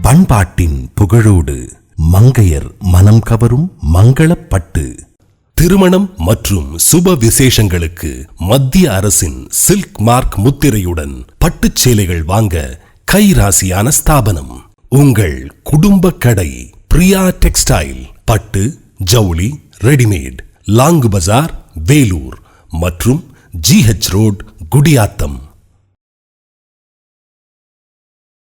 பண்பாட்டின் புகழோடு மங்கையர் மனம் கவரும் மங்களப்பட்டு. திருமணம் மற்றும் சுப விசேஷங்களுக்கு மத்திய அரசின் சில்க் மார்க் முத்திரையுடன் பட்டுச் சேலைகள் வாங்க கைராசியான ஸ்தாபனம் உங்கள் குடும்ப கடை பிரியா டெக்ஸ்டைல். பட்டு, ஜவுளி, ரெடிமேட், லாங்கு பஜார், வேலூர் மற்றும் GH ரோட், குடியாத்தம்.